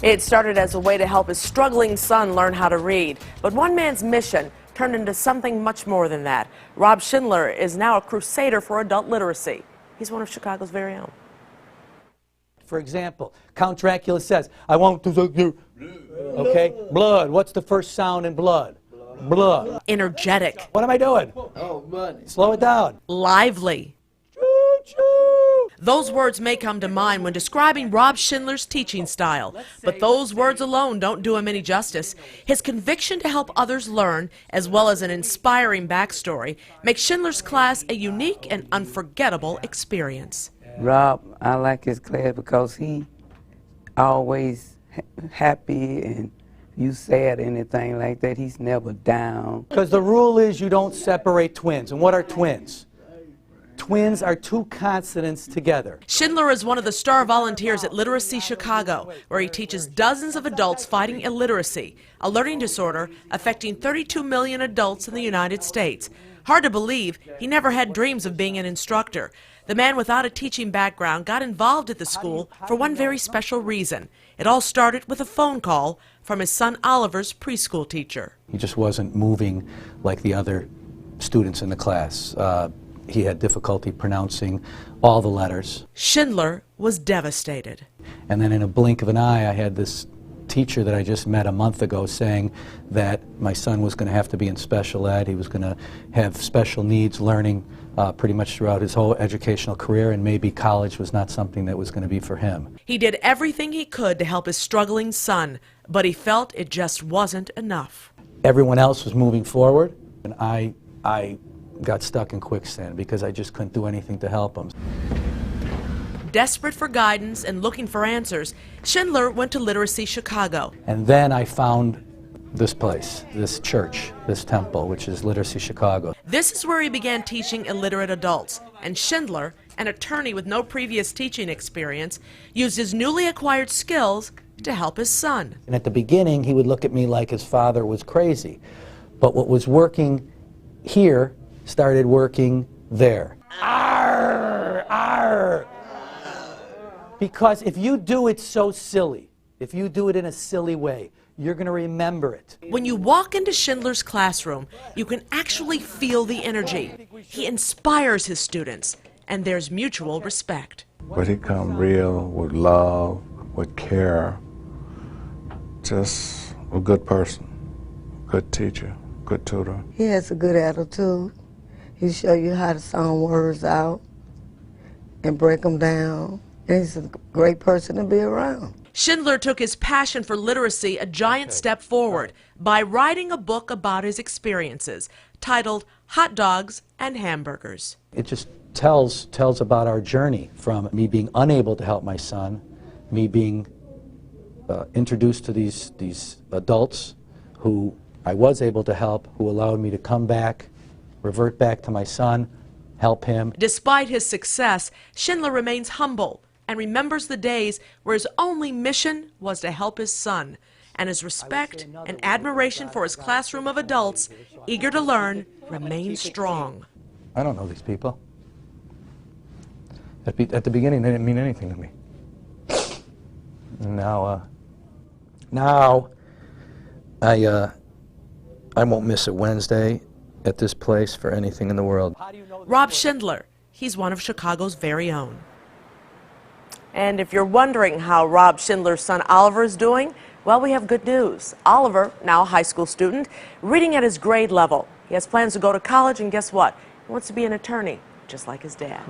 It started as a way to help his struggling son learn how to read. But one man's mission turned into something much more than that. Rob Shindler is now a crusader for adult literacy. He's one of Chicago's very own. For example, Count Dracula says, I won't do you. Okay? Blood. What's the first sound in blood? Blood. Energetic. What am I doing? Oh, money. Slow it down. Lively. Choo-choo. Those words may come to mind when describing Rob Schindler's teaching style, but those words alone don't do him any justice. His conviction to help others learn, as well as an inspiring backstory, makes Schindler's class a unique and unforgettable experience. Rob, I like his class because he always happy, and you sad anything like that, he's never down. Because the rule is you don't separate twins. And what are twins? Twins are two consonants together. Shindler is one of the star volunteers at Literacy Chicago, where he teaches dozens of adults fighting illiteracy, a learning disorder affecting 32 million adults in the United States. Hard to believe, he never had dreams of being an instructor. The man without a teaching background got involved at the school for one very special reason. It all started with a phone call from his son Oliver's preschool teacher. He just wasn't moving like the other students in the class. He had difficulty pronouncing all the letters. Shindler was devastated. And then in a blink of an eye, I had this teacher that I just met a month ago saying that my son was going to have to be in special ed. He was going to have special needs learning pretty much throughout his whole educational career, and maybe college was not something that was going to be for him. He did everything he could to help his struggling son, but he felt it just wasn't enough. Everyone else was moving forward, and I got stuck in quicksand because I just couldn't do anything to help him. Desperate for guidance and looking for answers, Shindler went to Literacy Chicago. And then I found this place, this church, this temple, which is Literacy Chicago. This is where he began teaching illiterate adults, and Shindler, an attorney with no previous teaching experience, used his newly acquired skills to help his son. And at the beginning, he would look at me like his father was crazy. But what was working here started working there. Arr, arr. Because if you do it so silly, if you do it in a silly way, you're going to remember it. When you walk into Schindler's classroom, you can actually feel the energy. He inspires his students, and there's mutual respect. But he come real with love, with care, just a good person, good teacher, good tutor. He has a good attitude. He show you how to sound words out and break them down. And he's a great person to be around. Shindler took his passion for literacy a giant step forward by writing a book about his experiences titled Hot Dogs and Hamburgers. It just tells about our journey from me being unable to help my son, me being introduced to these adults who I was able to help, who allowed me to come back, revert back to my son, help him. Despite his success, Shindler remains humble and remembers the days where his only mission was to help his son, and his respect and admiration for his classroom of adults, eager to learn, remains strong. I don't know these people. At the beginning, they didn't mean anything to me. Now, I won't miss a Wednesday at this place for anything in the world. Rob Shindler, he's one of Chicago's very own. And if you're wondering how Rob Schindler's son Oliver is doing, well, we have good news. Oliver, now a high school student, reading at his grade level. He has plans to go to college, and guess what? He wants to be an attorney, just like his dad.